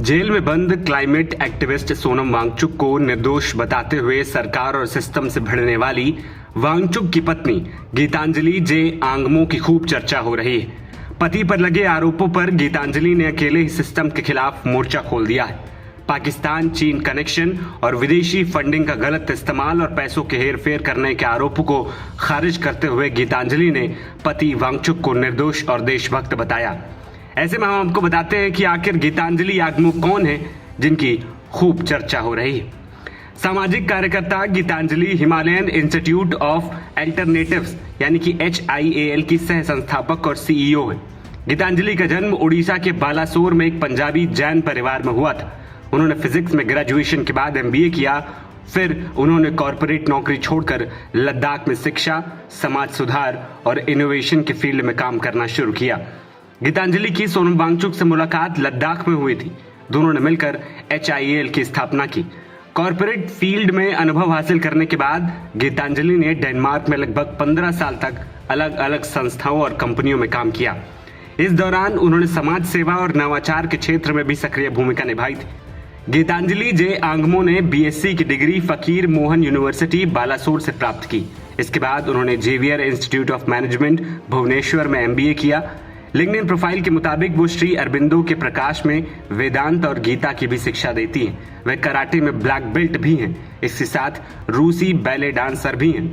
Jail में बंद climate activist Sonam Wangchuck को निर्दोष बताते हुए सरकार और सिस्टम से भिड़ने वाली वांगचुक की पत्नी गीतांजलि जे आंगमो की खूब चर्चा हो रही है। पति पर लगे आरोपों पर गीतांजलि ने अकेले ही सिस्टम के खिलाफ मोर्चा खोल दिया है। पाकिस्तान चीन कनेक्शन और विदेशी फंडिंग का गलत इस्तेमाल और पैसों के हेरफेर करने के आरोपों को खारिज करते हुए गीतांजलि ने पति वांगचुक को निर्दोष और देशभक्त बताया। ऐसे में हम आपको बताते हैं कि आखिर गीतांजलि आगमो कौन है जिनकी खूब चर्चा हो रही है। सामाजिक कार्यकर्ता Gitanjali Himalayan Institute of Alternatives यानी कि HIAL की सह संस्थापक और CEO है। गीतांजलि का जन्म उड़ीसा के बालासोर में एक पंजाबी जैन परिवार में हुआ था। उन्होंने फिजिक्स में ग्रेजुएशन के बाद MBA किया। फिर उन्होंने कॉरपोरेट नौकरी छोड़कर लद्दाख में शिक्षा, समाज सुधार और इनोवेशन के फील्ड में काम करना शुरू किया। गीतांजलि की सोनम वांगचुक से मुलाकात लद्दाख में हुई थी। दोनों ने मिलकर HIAL की स्थापना की। कॉरपोरेट फील्ड में अनुभव हासिल करने के बाद गीतांजलि ने डेनमार्क में लगभग 15 साल तक अलग अलग संस्थाओं और कंपनियों में काम किया। इस दौरान उन्होंने समाज सेवा और नवाचार के क्षेत्र में भी सक्रिय भूमिका निभाई थी। गीतांजलि जे आंगमो ने BSc की डिग्री फकीर मोहन यूनिवर्सिटी बालासोर से प्राप्त की। इसके बाद उन्होंने Xavier Institute of Management Bhubaneswar में MBA किया। लिंक्डइन प्रोफाइल के मुताबिक वो श्री अरबिंदो के प्रकाश में वेदांत और गीता की भी शिक्षा देती हैं। वे कराटे में ब्लैक बेल्ट भी हैं। इसके साथ रूसी बैले डांसर भी हैं।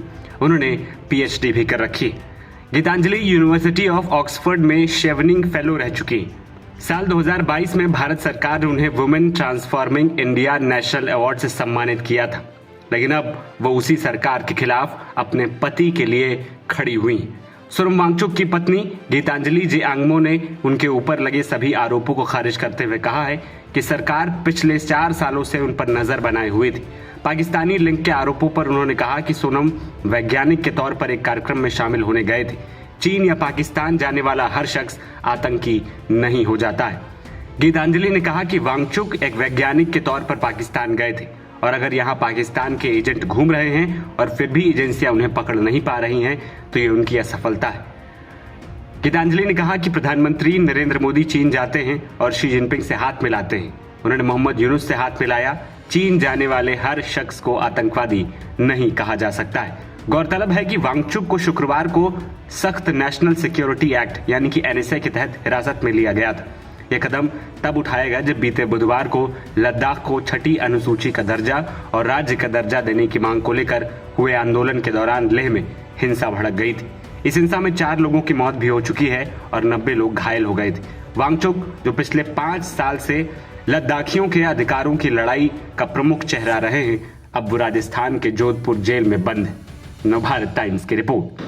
उन्होंने PhD भी कर रखी है। गीतांजलि यूनिवर्सिटी ऑफ ऑक्सफोर्ड में शेवनिंग फेलो रह चुकी है। साल 2022 में भारत सरकार ने उन्हें women transforming India national award से सम्मानित किया था, लेकिन अब वो उसी सरकार के खिलाफ अपने पति के लिए खड़ी हुई। सोनम वांगचुक की पत्नी गीतांजलि जे आंगमो ने उनके ऊपर लगे सभी आरोपों को खारिज करते हुए कहा है कि सरकार पिछले 4 सालों से उन पर नजर बनाए हुए थी। पाकिस्तानी लिंक के आरोपों पर उन्होंने कहा कि सोनम वैज्ञानिक के तौर पर एक कार्यक्रम में शामिल होने गए थे। चीन या पाकिस्तान जाने वाला हर शख्स आतंकी नहीं हो जाता है। गीतांजलि ने कहा कि वांगचुक एक वैज्ञानिक के तौर पर पाकिस्तान गए थे और अगर यहाँ पाकिस्तान के एजेंट घूम रहे हैं और फिर भी एजेंसियां उन्हें पकड़ नहीं पा रही हैं तो ये उनकी असफलता है। गीतांजलि ने कहा कि प्रधानमंत्री नरेंद्र मोदी चीन जाते हैं और शी जिनपिंग से हाथ मिलाते हैं। उन्होंने मोहम्मद यूनुस से हाथ मिलाया। चीन जाने वाले हर शख्स को आतंकवादी नहीं कहा जा सकता है। गौरतलब है कि वांगचुक को शुक्रवार को सख्त नेशनल सिक्योरिटी एक्ट यानी कि NSA के तहत हिरासत में लिया गया था। यह कदम तब उठाया गया जब बीते बुधवार को लद्दाख को 6ठी अनुसूची का दर्जा और राज्य का दर्जा देने की मांग को लेकर हुए आंदोलन के दौरान लेह में हिंसा भड़क गई थी। इस हिंसा में 4 लोगों की मौत भी हो चुकी है और 90 लोग घायल हो गए थे। वांगचुक जो पिछले 5 साल से लद्दाखियों के अधिकारों की लड़ाई का प्रमुख चेहरा रहे हैं, अब वो राजस्थान के जोधपुर जेल में बंद है। नवभारत टाइम्स की रिपोर्ट।